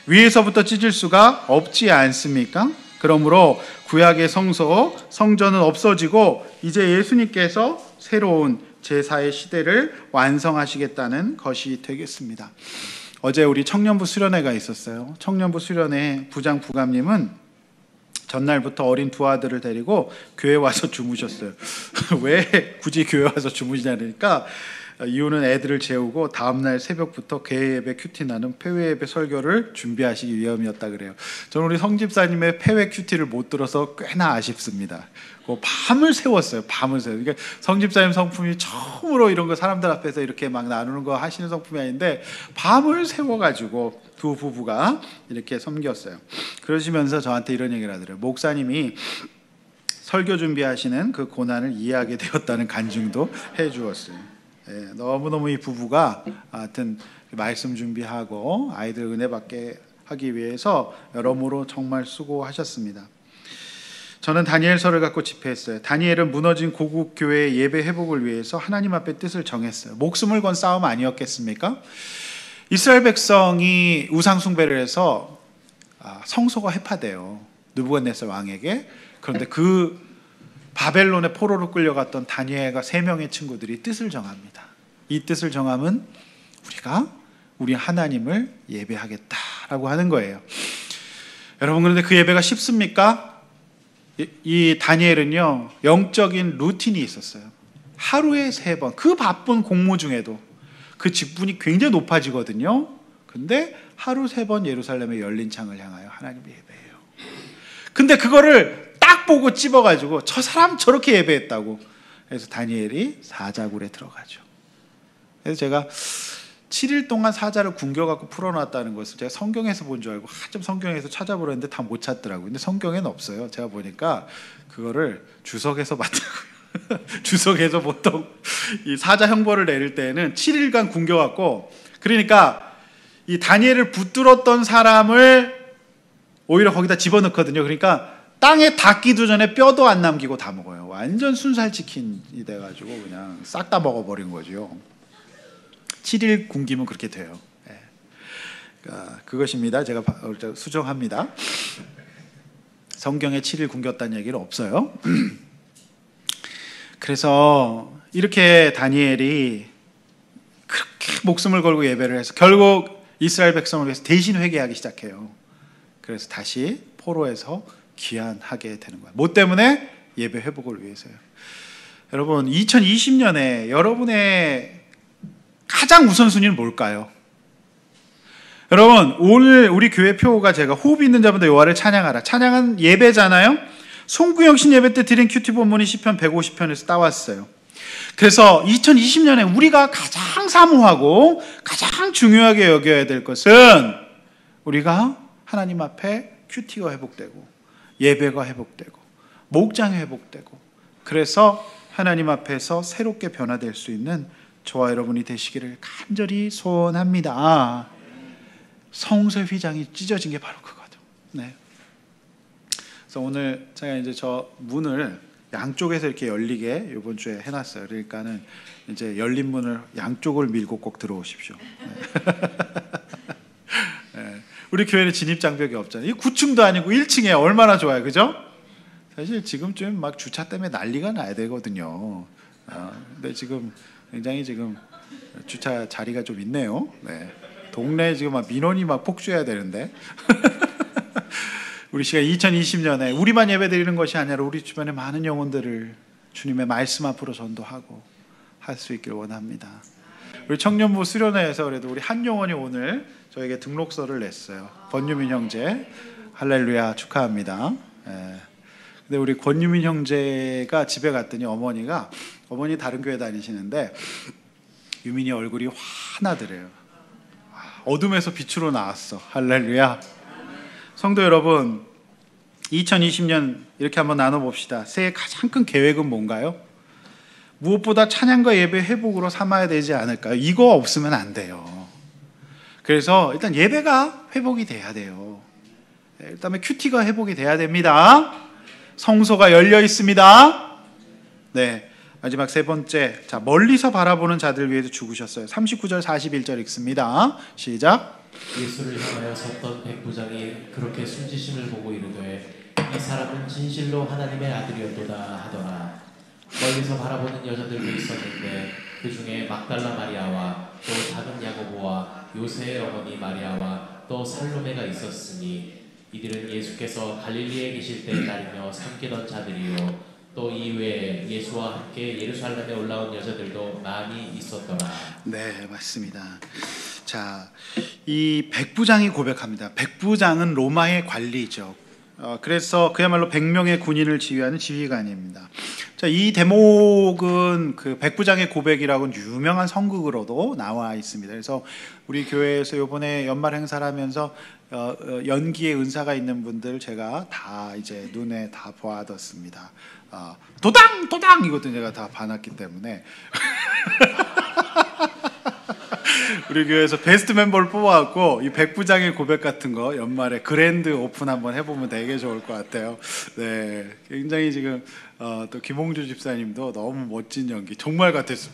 위에서부터 찢을 수가 없지 않습니까? 그러므로 구약의 성소, 성전은 없어지고 이제 예수님께서 새로운 제사의 시대를 완성하시겠다는 것이 되겠습니다. 어제 우리 청년부 수련회가 있었어요. 청년부 수련회 부장 부감님은 전날부터 어린 두 아들을 데리고 교회 와서 주무셨어요. 왜 굳이 교회 와서 주무시냐 그러니까 이유는 애들을 재우고 다음날 새벽부터 개회 예배 큐티나는 폐회 예배 설교를 준비하시기 위함이었다 그래요. 저는 우리 성집사님의 폐회 큐티를 못 들어서 꽤나 아쉽습니다. 밤을 새웠어요. 밤을 새워. 그러니까 성집사님 성품이 처음으로 이런 거 사람들 앞에서 이렇게 막 나누는 거 하시는 성품이 아닌데 밤을 새워가지고 두 부부가 이렇게 섬겼어요. 그러시면서 저한테 이런 얘기를 하더라고요. 목사님이 설교 준비하시는 그 고난을 이해하게 되었다는 간증도 해주었어요. 예, 너무너무 이 부부가 하여튼 말씀 준비하고 아이들 은혜 받게 하기 위해서 여러모로 정말 수고하셨습니다. 저는 다니엘서를 갖고 집회했어요. 다니엘은 무너진 고국 교회의 예배 회복을 위해서 하나님 앞에 뜻을 정했어요. 목숨을 건 싸움 아니었겠습니까? 이스라엘 백성이 우상 숭배를 해서 성소가 회파돼요. 느부갓네살 왕에게. 그런데 그 바벨론의 포로로 끌려갔던 다니엘과 3명의 친구들이 뜻을 정합니다. 이 뜻을 정함은 우리가 우리 하나님을 예배하겠다라고 하는 거예요. 여러분, 그런데 그 예배가 쉽습니까? 이 다니엘은요, 영적인 루틴이 있었어요. 하루에 3번, 그 바쁜 공무 중에도 그 직분이 굉장히 높아지거든요. 근데 하루 3번 예루살렘의 열린 창을 향하여 하나님을 예배해요. 근데 그거를 딱 보고 찝어가지고 저 사람 저렇게 예배했다고 해서 다니엘이 사자굴에 들어가죠. 그래서 제가 7일 동안 사자를 굶겨갖고 풀어놨다는 것을 제가 성경에서 본 줄 알고 한참 성경에서 찾아보려는데 다 못 찾더라고요. 근데 성경에는 없어요. 제가 보니까 그거를 주석에서 봤다고요. 주석에서 보통 이 사자 형벌을 내릴 때는 7일간 굶겨갖고, 그러니까 이 다니엘을 붙들었던 사람을 오히려 거기다 집어넣거든요. 그러니까 땅에 닿기도 전에 뼈도 안 남기고 다 먹어요. 완전 순살 치킨이 돼가지고 그냥 싹 다 먹어버린 거죠. 7일 굶기면 그렇게 돼요. 네. 그러니까 그것입니다. 제가 수정합니다. 성경에 7일 굶겼다는 얘기는 없어요. 그래서 이렇게 다니엘이 그렇게 목숨을 걸고 예배를 해서 결국 이스라엘 백성을 위해서 대신 회개하기 시작해요. 그래서 다시 포로에서 귀환하게 되는 거예요. 뭐 때문에? 예배 회복을 위해서요. 여러분, 2020년에 여러분의 가장 우선순위는 뭘까요? 여러분, 오늘 우리 교회 표가 제가 호흡 있는 자보다 여호와를 찬양하라. 찬양은 예배잖아요. 송구영신 예배 때 드린 큐티 본문이 시편 150편에서 따왔어요. 그래서 2020년에 우리가 가장 사모하고 가장 중요하게 여겨야 될 것은 우리가 하나님 앞에 큐티가 회복되고 예배가 회복되고 목장이 회복되고, 그래서 하나님 앞에서 새롭게 변화될 수 있는 저와 여러분이 되시기를 간절히 소원합니다. 성소의 휘장이 찢어진 게 바로 그거죠. 네. 그래서 오늘 제가 이제 저 문을 양쪽에서 이렇게 열리게 이번 주에 해놨어요. 그러니까는 이제 열린 문을 양쪽을 밀고 꼭 들어오십시오. 네. 네. 우리 교회는 진입 장벽이 없잖아요. 이 9층도 아니고 1층에 얼마나 좋아요, 그죠? 사실 지금쯤 막 주차 때문에 난리가 나야 되거든요. 근데 지금 굉장히 지금 주차 자리가 좀 있네요. 네. 동네에 지금 막 민원이 막 폭주해야 되는데. 우리 시간 2020년에 우리만 예배드리는 것이 아니라 우리 주변의 많은 영혼들을 주님의 말씀 앞으로 전도하고 할 수 있길 원합니다. 우리 청년부 수련회에서 그래도 우리 한 영혼이 오늘 저에게 등록서를 냈어요. 권유민 형제, 할렐루야, 축하합니다. 예. 근데 우리 권유민 형제가 집에 갔더니 어머니 다른 교회 다니시는데 유민이 얼굴이 환하더래요. 어둠에서 빛으로 나왔어. 할렐루야. 성도 여러분, 2020년 이렇게 한번 나눠봅시다. 새해 가장 큰 계획은 뭔가요? 무엇보다 찬양과 예배 회복으로 삼아야 되지 않을까요? 이거 없으면 안 돼요. 그래서 일단 예배가 회복이 돼야 돼요. 일단은 큐티가 회복이 돼야 됩니다. 성소가 열려 있습니다. 네, 마지막 세 번째, 자, 멀리서 바라보는 자들 위해서 죽으셨어요. 39절 41절 읽습니다. 시작. 예수를 향하여 섰던 백부장이 그렇게 숨지심을 보고 이르되 이 사람은 진실로 하나님의 아들이었도다 하더라. 멀리서 바라보는 여자들도 있었는데 그 중에 막달라 마리아와 또 작은 야고보와 요새의 어머니 마리아와 또 살로메가 있었으니 이들은 예수께서 갈릴리에 계실 때 따르며 섬기던 자들이요 또 이외에 예수와 함께 예루살렘에 올라온 여자들도 많이 있었더라. 네, 맞습니다. 자, 이 백부장이 고백합니다. 백부장은 로마의 관리죠. 그래서 그야말로 100명의 군인을 지휘하는 지휘관입니다. 자, 이 대목은 그 백부장의 고백이라고 유명한 성극으로도 나와 있습니다. 그래서 우리 교회에서 이번에 연말 행사를 하면서 연기의 은사가 있는 분들 제가 다 이제 눈에 다 보아뒀습니다. 도당 도당 이것도 제가 다 봐놨기 때문에 우리 교회에서 베스트 멤버를 뽑아갖고 이 백부장의 고백 같은 거 연말에 그랜드 오픈 한번 해보면 되게 좋을 것 같아요. 네, 굉장히 지금 또 김홍주 집사님도 너무 멋진 연기 정말 같았어요.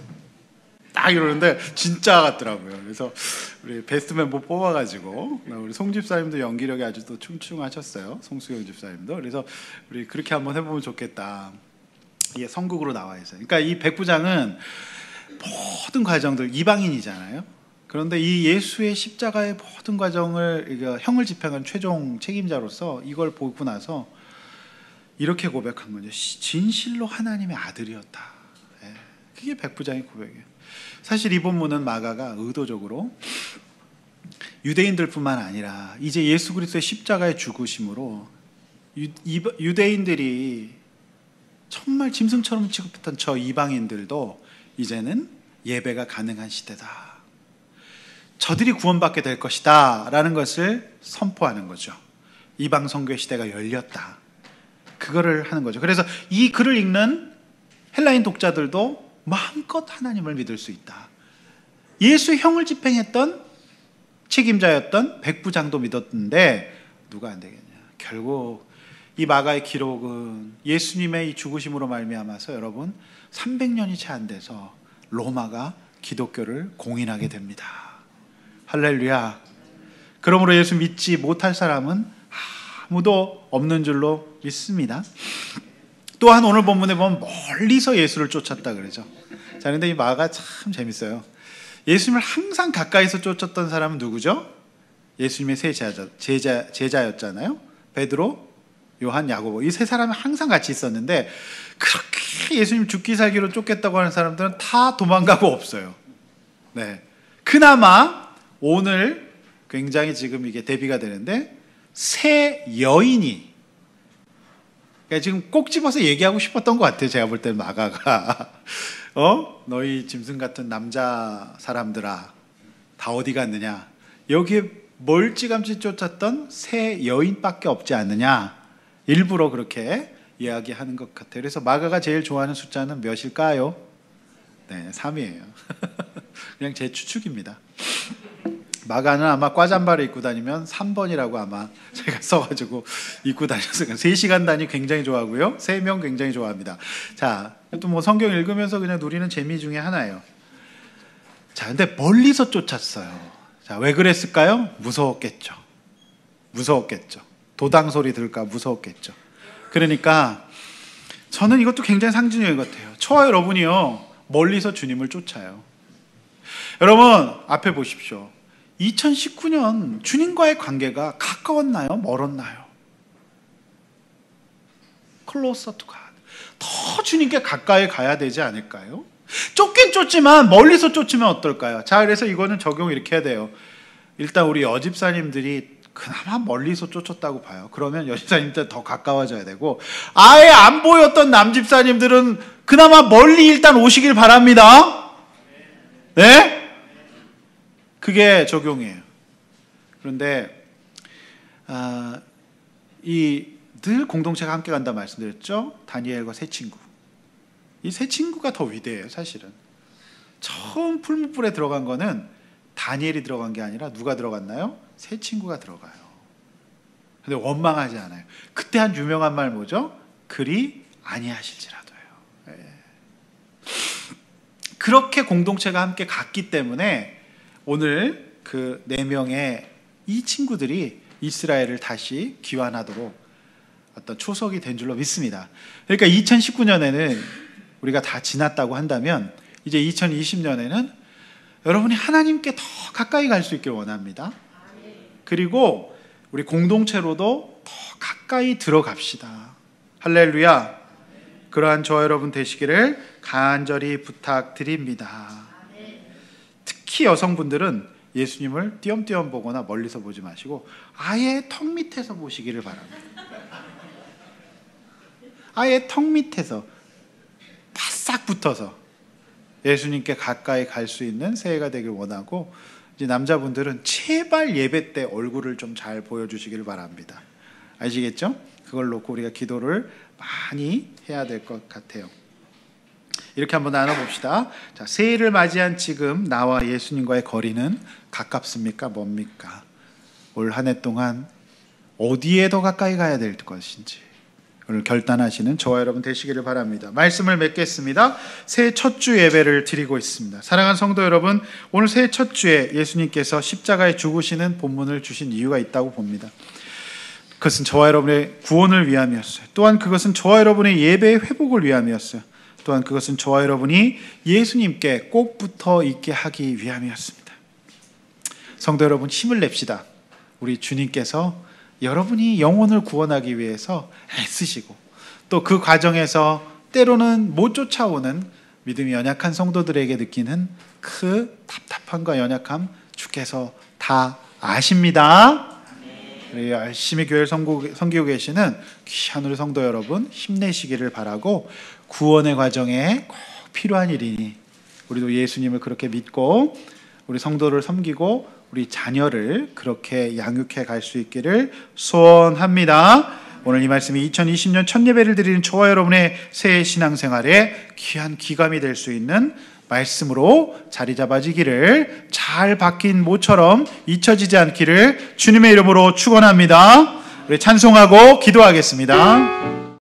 딱 이러는데 진짜 같더라고요. 그래서 우리 베스트 멤버 뽑아가지고 우리 송 집사님도 연기력이 아주 또 충충하셨어요. 송수영 집사님도. 그래서 우리 그렇게 한번 해보면 좋겠다. 이게 성극으로 나와 있어요. 그러니까 이 백부장은 모든 과정들 이방인이잖아요. 그런데 이 예수의 십자가의 모든 과정을 형을 집행한 최종 책임자로서 이걸 보고 나서 이렇게 고백한 거죠. 진실로 하나님의 아들이었다. 그게 백부장의 고백이에요. 사실 이 본문은 마가가 의도적으로 유대인들뿐만 아니라 이제 예수 그리스도의 십자가의 죽으심으로 유대인들이 정말 짐승처럼 취급했던 저 이방인들도 이제는 예배가 가능한 시대다. 저들이 구원받게 될 것이다 라는 것을 선포하는 거죠. 이방 선교의 시대가 열렸다. 그거를 하는 거죠. 그래서 이 글을 읽는 헬라인 독자들도 마음껏 하나님을 믿을 수 있다. 예수의 형을 집행했던 책임자였던 백부장도 믿었는데 누가 안 되겠냐. 결국 이 마가의 기록은 예수님의 이 죽으심으로 말미암아서 여러분 300년이 채 안 돼서 로마가 기독교를 공인하게 됩니다. 할렐루야. 그러므로 예수 믿지 못할 사람은 아무도 없는 줄로 믿습니다. 또한 오늘 본문에 보면 멀리서 예수를 쫓았다 그러죠. 자, 근데 이 마가 참 재밌어요. 예수님을 항상 가까이서 쫓았던 사람은 누구죠? 예수님의 세 제자였잖아요. 베드로, 요한, 야고보. 이 세 사람이 항상 같이 있었는데 그렇게 예수님 죽기 살기로 쫓겠다고 하는 사람들은 다 도망가고 없어요. 네. 그나마 오늘 굉장히 지금 이게 대비가 되는데 세 여인이 그러니까 지금 꼭 집어서 얘기하고 싶었던 것 같아요. 제가 볼 때는 마가가 너희 짐승 같은 남자 사람들아 다 어디 갔느냐. 여기에 멀찌감치 쫓았던 세 여인밖에 없지 않느냐. 일부러 그렇게 이야기하는 것 같아요. 그래서 마가가 제일 좋아하는 숫자는 몇일까요? 네, 3이에요. 그냥 제 추측입니다. 마가는 아마 과잠바를 입고 다니면 3번이라고 아마 제가 써가지고 입고 다녔어요. 3시간 단위 굉장히 좋아하고요. 3명 굉장히 좋아합니다. 자, 또 뭐 성경 읽으면서 그냥 누리는 재미 중에 하나예요. 자, 근데 멀리서 쫓았어요. 자, 왜 그랬을까요? 무서웠겠죠. 도당 소리 들을까 무서웠겠죠. 그러니까 저는 이것도 굉장히 상징적인 것 같아요. 저와 여러분이요, 멀리서 주님을 쫓아요. 여러분, 앞에 보십시오. 2019년 주님과의 관계가 가까웠나요? 멀었나요? Closer to God. 더 주님께 가까이 가야 되지 않을까요? 쫓긴 쫓지만 멀리서 쫓으면 어떨까요? 자, 그래서 이거는 적용 이렇게 해야 돼요. 일단 우리 여집사님들이 그나마 멀리서 쫓았다고 봐요. 그러면 여집사님들 더 가까워져야 되고, 아예 안 보였던 남집사님들은 그나마 멀리 일단 오시길 바랍니다. 네? 그게 적용이에요. 그런데 늘 공동체가 함께 간다 말씀드렸죠. 다니엘과 세 친구. 이 세 친구가 더 위대해요. 사실은 처음 풀무불에 들어간 거는 다니엘이 들어간 게 아니라 누가 들어갔나요? 세 친구가 들어가요. 근데 원망하지 않아요. 그때 한 유명한 말 뭐죠? 그리 아니하실지라도요. 네. 그렇게 공동체가 함께 갔기 때문에 오늘 그 4명의 이 친구들이 이스라엘을 다시 귀환하도록 어떤 초석이 된 줄로 믿습니다. 그러니까 2019년에는 우리가 다 지났다고 한다면 이제 2020년에는 여러분이 하나님께 더 가까이 갈 수 있길 원합니다. 그리고 우리 공동체로도 더 가까이 들어갑시다. 할렐루야. 그러한 저와 여러분 되시기를 간절히 부탁드립니다. 특히 여성분들은 예수님을 띄엄띄엄 보거나 멀리서 보지 마시고 아예 턱 밑에서 보시기를 바랍니다. 아예 턱 밑에서 바싹 붙어서 예수님께 가까이 갈 수 있는 새해가 되길 원하고, 이제 남자분들은 제발 예배 때 얼굴을 좀 잘 보여주시기를 바랍니다. 아시겠죠? 그걸 놓고 우리가 기도를 많이 해야 될 것 같아요. 이렇게 한번 나눠봅시다. 자, 새해를 맞이한 지금 나와 예수님과의 거리는 가깝습니까? 멉니까? 올 한 해 동안 어디에 더 가까이 가야 될 것인지 오늘 결단하시는 저와 여러분 되시기를 바랍니다. 말씀을 맺겠습니다. 새해 첫 주 예배를 드리고 있습니다. 사랑하는 성도 여러분, 오늘 새해 첫 주에 예수님께서 십자가에 죽으시는 본문을 주신 이유가 있다고 봅니다. 그것은 저와 여러분의 구원을 위함이었어요. 또한 그것은 저와 여러분의 예배의 회복을 위함이었어요. 또한 그것은 저와 여러분이 예수님께 꼭 붙어 있게 하기 위함이었습니다. 성도 여러분, 힘을 냅시다. 우리 주님께서 여러분이 영혼을 구원하기 위해서 애쓰시고, 또 그 과정에서 때로는 못 쫓아오는 믿음이 연약한 성도들에게 느끼는 그 답답함과 연약함 주께서 다 아십니다. 열심히 교회를 섬기고 계시는 귀한 우리 성도 여러분, 힘내시기를 바라고, 구원의 과정에 꼭 필요한 일이니 우리도 예수님을 그렇게 믿고 우리 성도를 섬기고 우리 자녀를 그렇게 양육해 갈 수 있기를 소원합니다. 오늘 이 말씀이 2020년 첫 예배를 드리는 저와 여러분의 새해 신앙생활에 귀한 귀감이 될 수 있는 말씀으로 자리 잡아지기를, 잘 박힌 모처럼 잊혀지지 않기를 주님의 이름으로 축원합니다. 우리 찬송하고 기도하겠습니다.